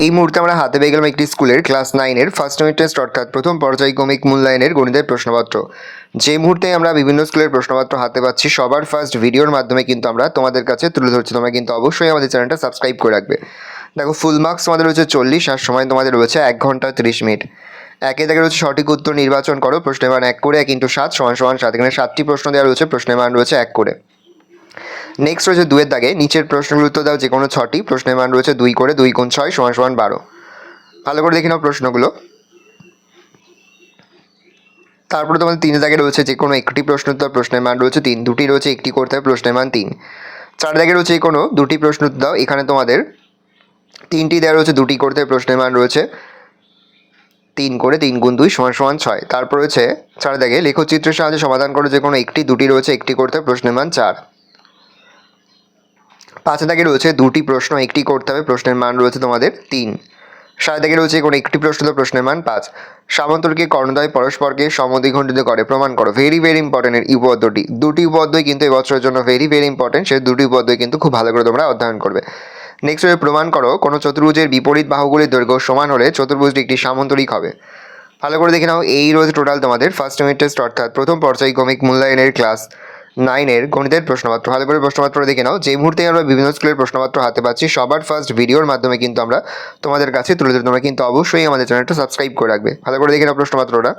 এই মুহূর্তে আমরা হাতে পেয়ে গেলাম একটি স্কুলের ক্লাস 9-এর ফার্স্ট ইউনিট টেস্ট অর্থাৎ প্রথম পর্যায়ক্রমিক মূল্যায়নের গণিতের প্রশ্নপত্র। যে মুহূর্তে আমরা বিভিন্ন স্কুলের প্রশ্নপত্র হাতে পাচ্ছি সবার ফার্স্ট ভিডিওর মাধ্যমে কিন্তু আমরা তোমাদের কাছে তুলে ধরছি। তোমরা কিন্তু অবশ্যই আমাদের চ্যানেলটা সাবস্ক্রাইব করে রাখবে। দেখো, ফুল মার্কস তোমাদের রয়েছে 40 আর সময় তোমাদের রয়েছে 1 ঘন্টা 30 মিনিট। একে থেকে রয়েছে সঠিক উত্তর নির্বাচন করো, প্রশ্নের মান 1 করে, 1 × 7 = 7। এখানে 7টি প্রশ্ন দেওয়া রয়েছে, প্রশ্নের মান রয়েছে 1 করে। নেক্সট রয়েছে 2-এর দাগে, নিচের প্রশ্নগুলোর উত্তর দাও যে কোনো 6টি, প্রশ্নের মান রয়েছে 2 করে, 2 × 6 = 12। ভালো করে দেখে নাও প্রশ্নগুলো। তারপরে তোমাদের 3 দাগে রয়েছে যে কোনো একটি প্রশ্ন উত্তর, প্রশ্নের মান রয়েছে 3। 2টি রয়েছে, একটি করতে হবে, প্রশ্নের মান 3। 4 দাগে রয়েছে কোনো 2টি প্রশ্ন উত্তর দাও, এখানে তোমাদের 3টি দেওয়া রয়েছে, 2টি করতে হবে, প্রশ্নের মান রয়েছে 3 করে, 3 × 2 = 6। তারপর রয়েছে 4 দাগে লেখচিত্রের সাহায্যে সমাধান করো যে কোনো একটি, 2টি রয়েছে, একটি করতে হবে, প্রশ্নের মান 4। 5 দাগে রয়েছে 2টি প্রশ্ন, একটি করতে হবে, প্রশ্নের মান রয়েছে তোমাদের 3। 7 দাগে রয়েছে কোনো একটি প্রশ্ন, প্রশ্নের মান 5। সামান্তরিকে কর্ণদ্বয় পরস্পরকে সমদ্বিখণ্ডিত করে প্রমাণ করো। ভেরি ইম্পর্টেন্ট এই উপপাদ্যটি। 2টি উপপাদ্যই কিন্তু এবছরের জন্য ভেরি ইম্পর্টেন্ট, সেই 2টি উপপাদ্যই কিন্তু খুব ভালো করে তোমরা অধ্যয়ন করবে। নেক্সট হয়ে প্রমাণ করো কোনো চতুর্ভুজের বিপরীত বাহুগুলির দৈর্ঘ্য সমান হলে চতুর্ভুজটি একটি সামান্তরিক হবে। ভালো করে দেখে নাও, এই রয়েছে টোটাল তোমাদের ফার্স্ট ইউনিট টেস্ট অর্থাৎ প্রথম পর্যায়ক্রমিক মূল্যায়নের ক্লাস 9-এর গণিতের প্রশ্নপত্র। ভালো করে প্রশ্নপত্র দেখে নাও। যে মুহূর্তে আমরা বিভিন্ন স্কুলের প্রশ্নপত্র হাতে পাচ্ছি সবার ফার্স্ট ভিডিওর মাধ্যমে কিন্তু আমরা তোমাদের কাছে তুলে ধরি। তোমরা কিন্তু অবশ্যই আমাদের চ্যানেলটা সাবস্ক্রাইব করে রাখবে। ভালো করে দেখে নাও প্রশ্নপত্রটা।